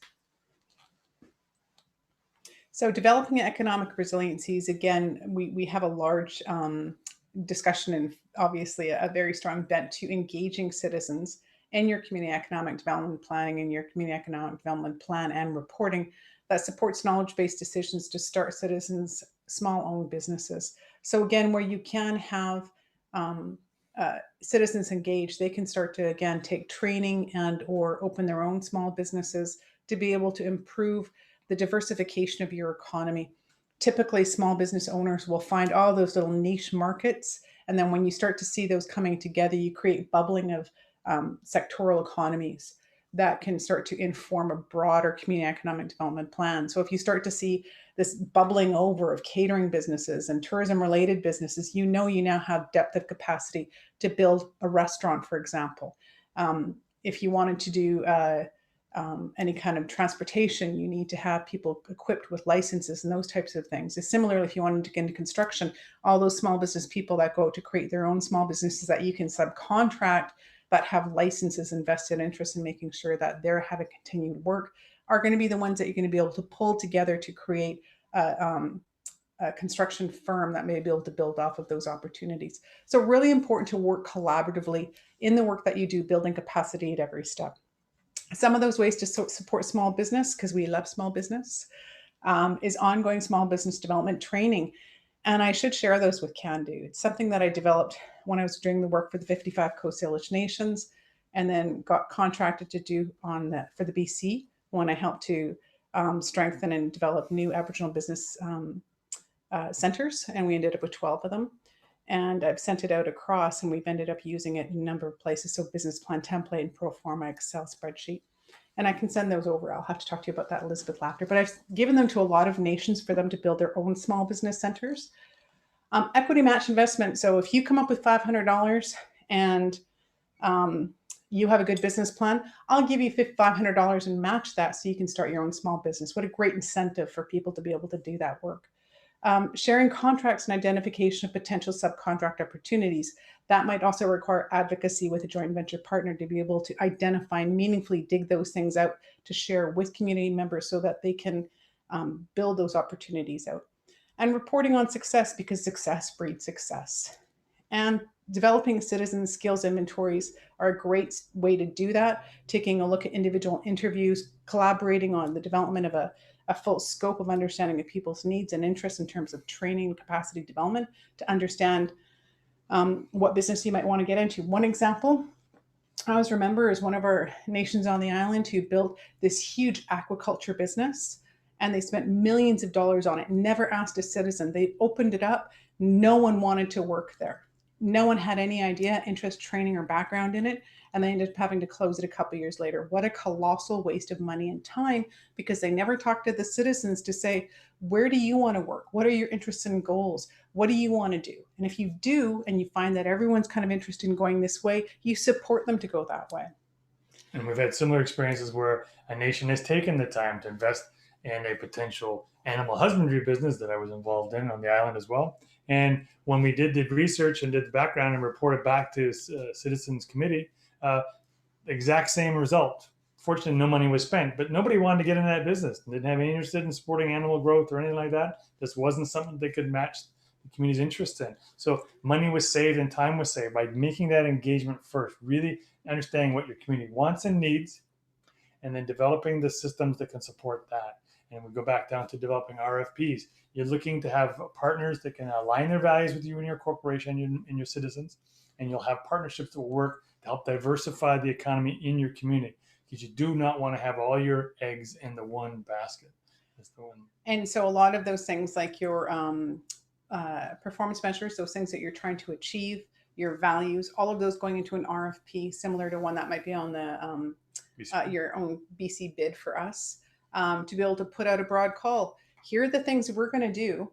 So developing economic resiliencies, again, we have a large discussion and obviously a very strong bent to engaging citizens in your community economic development planning and your community economic development plan and reporting that supports knowledge-based decisions to start citizens small owned businesses. So again, where you can have citizens engaged, they can start to again take training and or open their own small businesses to be able to improve the diversification of your economy. Typically, small business owners will find all those little niche markets. And then when you start to see those coming together, you create bubbling of sectoral economies that can start to inform a broader community economic development plan. So if you start to see this bubbling over of catering businesses and tourism related businesses, you know you now have depth of capacity to build a restaurant, for example. If you wanted to do any kind of transportation, you need to have people equipped with licenses and those types of things. Similarly, if you wanted to get into construction, all those small business people that go to create their own small businesses that you can subcontract but have licenses and vested interest in making sure that they're having continued work are going to be the ones that you're going to be able to pull together to create a construction firm that may be able to build off of those opportunities. So really important to work collaboratively in the work that you do, building capacity at every step. Some of those ways to support small business, because we love small business, is ongoing small business development training. And I should share those with Can Do. It's something that I developed when I was doing the work for the 55 Coast Salish Nations, and then got contracted to do for the BC when I helped to strengthen and develop new Aboriginal business centers. And we ended up with 12 of them. And I've sent it out across, and we've ended up using it in a number of places. So business plan template and pro forma Excel spreadsheet. And I can send those over. I'll have to talk to you about that, Elizabeth, after. But I've given them to a lot of nations for them to build their own small business centers. Equity match investment. So if you come up with $500 and you have a good business plan, I'll give you $500 and match that so you can start your own small business. What a great incentive for people to be able to do that work. Sharing contracts and identification of potential subcontract opportunities. That might also require advocacy with a joint venture partner to be able to identify and meaningfully dig those things out to share with community members so that they can build those opportunities out. And reporting on success, because success breeds success. And developing citizen skills inventories are a great way to do that, taking a look at individual interviews, collaborating on the development of a full scope of understanding of people's needs and interests in terms of training and capacity development to understand what business you might want to get into. One example I always remember is one of our nations on the island who built this huge aquaculture business, and they spent millions of dollars on it, never asked a citizen. They opened it up. No one wanted to work there. No one had any idea, interest, training, or background in it. And they ended up having to close it a couple of years later. What a colossal waste of money and time, because they never talked to the citizens to say, where do you want to work? What are your interests and goals? What do you want to do? And if you do, and you find that everyone's kind of interested in going this way, you support them to go that way. And we've had similar experiences where a nation has taken the time to invest in a potential animal husbandry business that I was involved in on the island as well. And when we did the research and did the background and reported back to Citizens Committee, exact same result. Fortunately, no money was spent, but nobody wanted to get in that business. Didn't have any interest in supporting animal growth or anything like that. This wasn't something they could match the community's interest in. So money was saved and time was saved by making that engagement first, really understanding what your community wants and needs, and then developing the systems that can support that. And we go back down to developing RFPs. You're looking to have partners that can align their values with you and your corporation and your citizens, and you'll have partnerships that will work to help diversify the economy in your community, because you do not want to have all your eggs in the one basket. That's the one. And so a lot of those things like your performance measures, those things that you're trying to achieve, your values, all of those going into an RFP, similar to one that might be on the your own BC bid for us, to be able to put out a broad call. Here are the things we're going to do.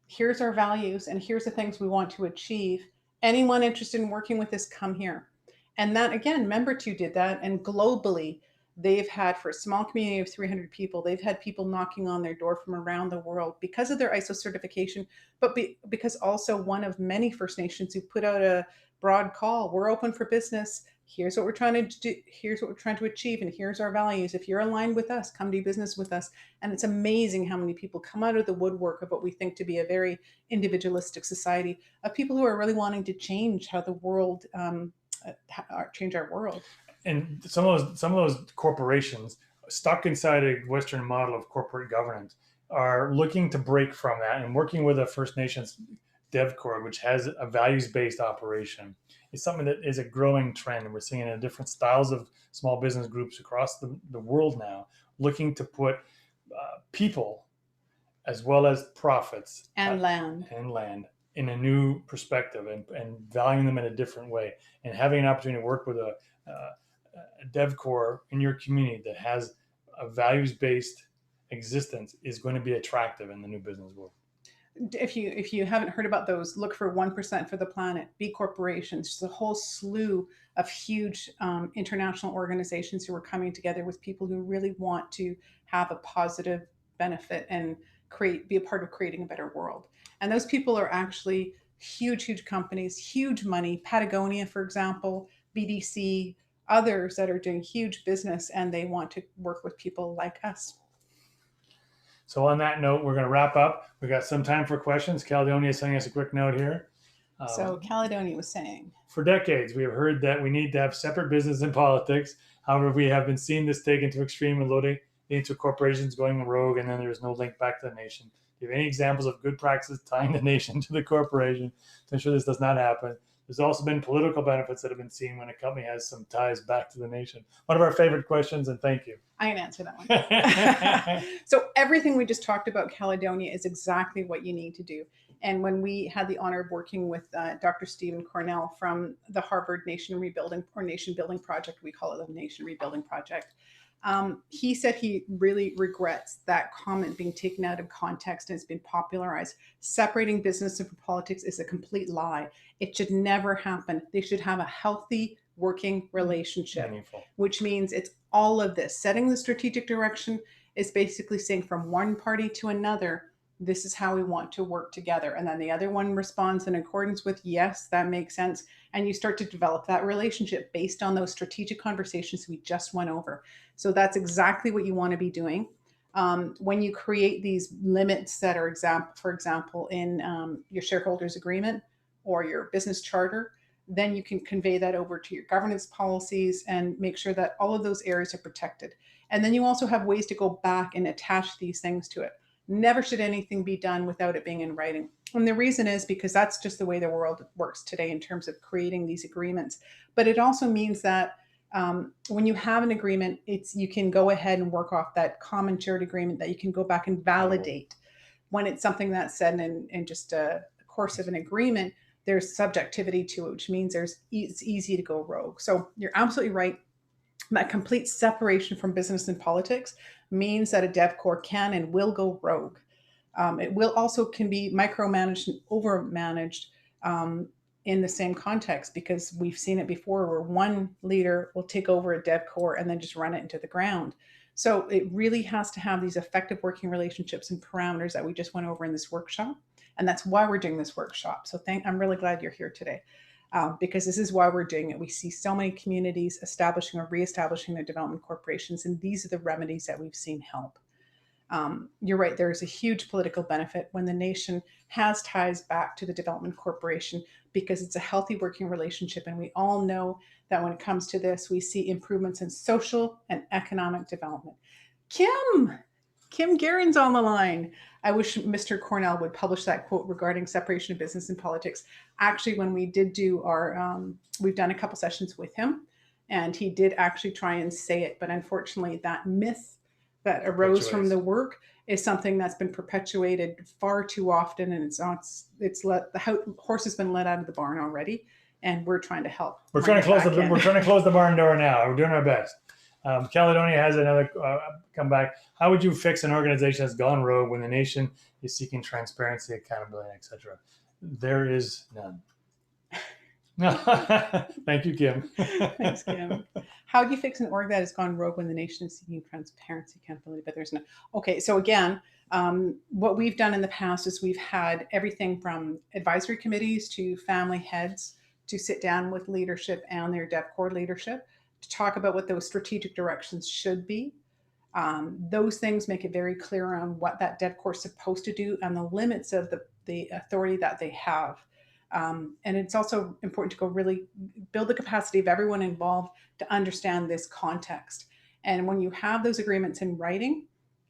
Here's our values, and here's the things we want to achieve. Anyone interested in working with us, come here. And that, again, Member 2 did that. And globally, they've had, for a small community of 300 people, they've had people knocking on their door from around the world because of their ISO certification, but because also one of many First Nations who put out a broad call. We're open for business. Here's what we're trying to do. Here's what we're trying to achieve. And here's our values. If you're aligned with us, come do business with us. And it's amazing how many people come out of the woodwork of what we think to be a very individualistic society, of people who are really wanting to change how the world, change our world. And some of those corporations stuck inside a Western model of corporate governance are looking to break from that and working with a First Nations DevCorp, which has a values-based operation. It's something that is a growing trend, and we're seeing it in different styles of small business groups across the world now, looking to put people as well as profits and land in a new perspective, and valuing them in a different way, and having an opportunity to work with a DevCorp in your community that has a values-based existence is going to be attractive in the new business world. If you haven't heard about those, look for 1% for the Planet, B corporations, just a whole slew of huge international organizations who are coming together with people who really want to have a positive benefit and be a part of creating a better world. And those people are actually huge companies, huge money. Patagonia, for example, BDC, others that are doing huge business, and they want to work with people like us. So on that note, we're going to wrap up. We got some time for questions. Caledonia is sending us a quick note here. So Caledonia was saying, for decades, we have heard that we need to have separate business and politics. However, we have been seeing this taken to extreme and loading into corporations going rogue, and then there's no link back to the nation. Do you have any examples of good practices tying the nation to the corporation to ensure this does not happen? There's also been political benefits that have been seen when a company has some ties back to the nation. One of our favorite questions, and thank you. I can answer that one. So everything we just talked about, Caledonia, is exactly what you need to do. And when we had the honor of working with Dr. Stephen Cornell from the Harvard Nation Rebuilding Project, we call it the Nation Rebuilding Project, he said he really regrets that comment being taken out of context and it's been popularized. Separating business and politics is a complete lie. It should never happen. They should have a healthy working relationship, which means it's all of this. Setting the strategic direction is basically saying from one party to another, this is how we want to work together. And then the other one responds in accordance with, yes, that makes sense. And you start to develop that relationship based on those strategic conversations we just went over. So that's exactly what you want to be doing. When you create these limits that are, for example, in your shareholders agreement or your business charter, then you can convey that over to your governance policies and make sure that all of those areas are protected. And then you also have ways to go back and attach these things to it. Never should anything be done without it being in writing. And the reason is because that's just the way the world works today in terms of creating these agreements. But it also means that when you have an agreement, you can go ahead and work off that common shared agreement that you can go back and validate. When it's something that's said in just a course of an agreement, there's subjectivity to it, which means it's easy to go rogue. So you're absolutely right. That complete separation from business and politics means that a DevCorp can and will go rogue. It will also can be micromanaged and overmanaged in the same context, because we've seen it before where one leader will take over a DevCorp and then just run it into the ground. So it really has to have these effective working relationships and parameters that we just went over in this workshop. And that's why we're doing this workshop. So I'm really glad you're here today. Because this is why we're doing it. We see so many communities establishing or reestablishing their development corporations, and these are the remedies that we've seen help. You're right, there is a huge political benefit when the nation has ties back to the development corporation, because it's a healthy working relationship. And we all know that when it comes to this, we see improvements in social and economic development. Kim Guerin's on the line. I wish Mr. Cornell would publish that quote regarding separation of business and politics. Actually, when we did do we've done a couple sessions with him, and he did actually try and say it, but unfortunately that myth that arose from the work is something that's been perpetuated far too often, and the horse has been let out of the barn already, and we're trying to help. We're trying to close the barn door now. We're doing our best. Caledonia has another come back. How would you fix an organization that's gone rogue when the nation is seeking transparency, accountability, etc.? There is none. Thank you, Kim. Thanks, Kim. How do you fix an org that has gone rogue when the nation is seeking transparency, accountability, but there's no? Okay, so again, what we've done in the past is we've had everything from advisory committees to family heads to sit down with leadership and their DevCore leadership to talk about what those strategic directions should be. Those things make it very clear on what that DevCore is supposed to do and the limits of the authority that they have. And it's also important to go really build the capacity of everyone involved to understand this context. And when you have those agreements in writing,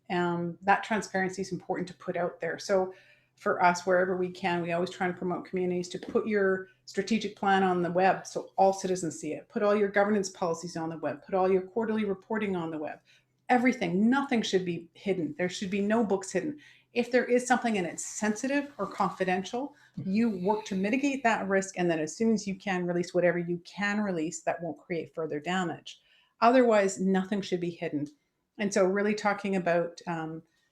that transparency is important to put out there. So for us, wherever we can, we always try and promote communities to put your strategic plan on the web so all citizens see it. Put all your governance policies on the web. Put all your quarterly reporting on the web. Everything, nothing should be hidden. There should be no books hidden. If there is something and it's sensitive or confidential, you work to mitigate that risk, and then as soon as you can, release whatever you can release that won't create further damage. Otherwise, nothing should be hidden. And so really talking about,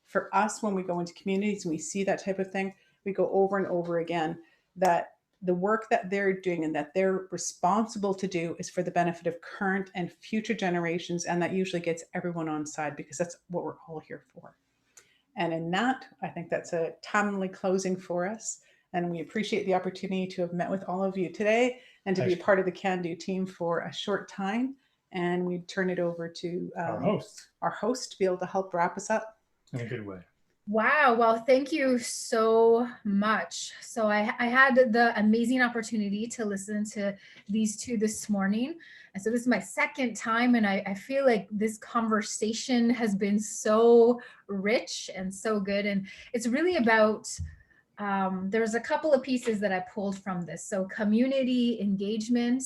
for us, when we go into communities and we see that type of thing, we go over and over again that the work that they're doing and that they're responsible to do is for the benefit of current and future generations. And that usually gets everyone on side because that's what we're all here for. And in that, I think that's a timely closing for us. And we appreciate the opportunity to have met with all of you today and to be a part of the Can Do team for a short time. And we turn it over to our host to be able to help wrap us up. In a good way. Wow. Well, thank you so much. So I had the amazing opportunity to listen to these two this morning. And so this is my second time, and I feel like this conversation has been so rich and so good. And it's really about, there's a couple of pieces that I pulled from this. So community engagement,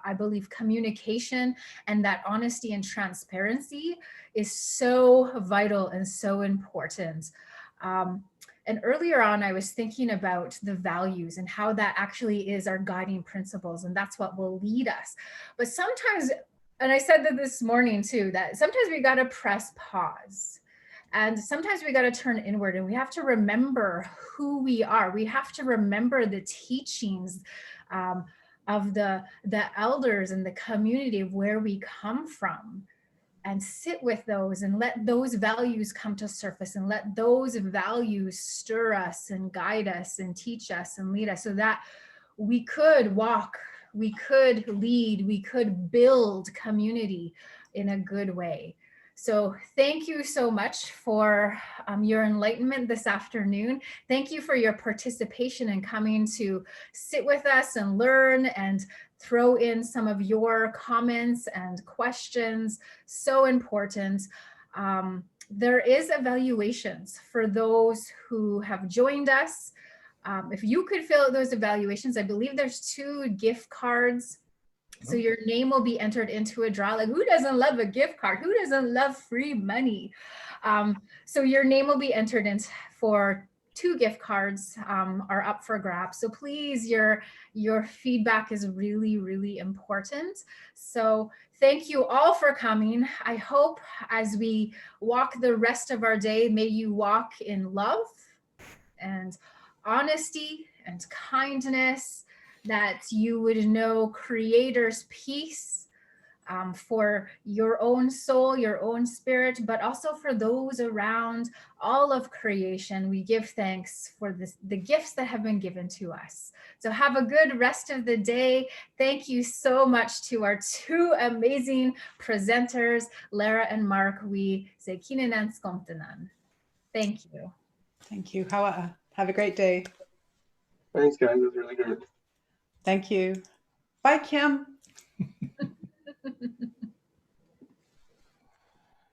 I believe communication and that honesty and transparency is so vital and so important. And earlier on, I was thinking about the values and how that actually is our guiding principles, and that's what will lead us. But sometimes, and I said that this morning too, that sometimes we got to press pause. And sometimes we got to turn inward and we have to remember who we are. We have to remember the teachings of the elders and the community of where we come from, and sit with those and let those values come to surface and let those values stir us and guide us and teach us and lead us so that we could walk, we could lead, we could build community in a good way. So thank you so much for your enlightenment this afternoon. Thank you for your participation and coming to sit with us and learn and throw in some of your comments and questions. So important. There is evaluations for those who have joined us. If you could fill out those evaluations, I believe there's 2 gift cards. So your name will be entered into a draw. Like, who doesn't love a gift card? Who doesn't love free money? So your name will be entered in for 2 gift cards are up for grabs. So please, your feedback is really, really important. So thank you all for coming. I hope as we walk the rest of our day, may you walk in love and honesty and kindness, that you would know Creator's peace for your own soul, your own spirit, but also for those around, all of creation. We give thanks for the gifts that have been given to us. So have a good rest of the day. Thank you so much to our 2 amazing presenters, Laara and Mark. We say Kinanan Skomtanan. Thank you. Thank you. Hawa'a. Have a great day. Thanks, guys. It was really good. Thank you. Bye, Kim.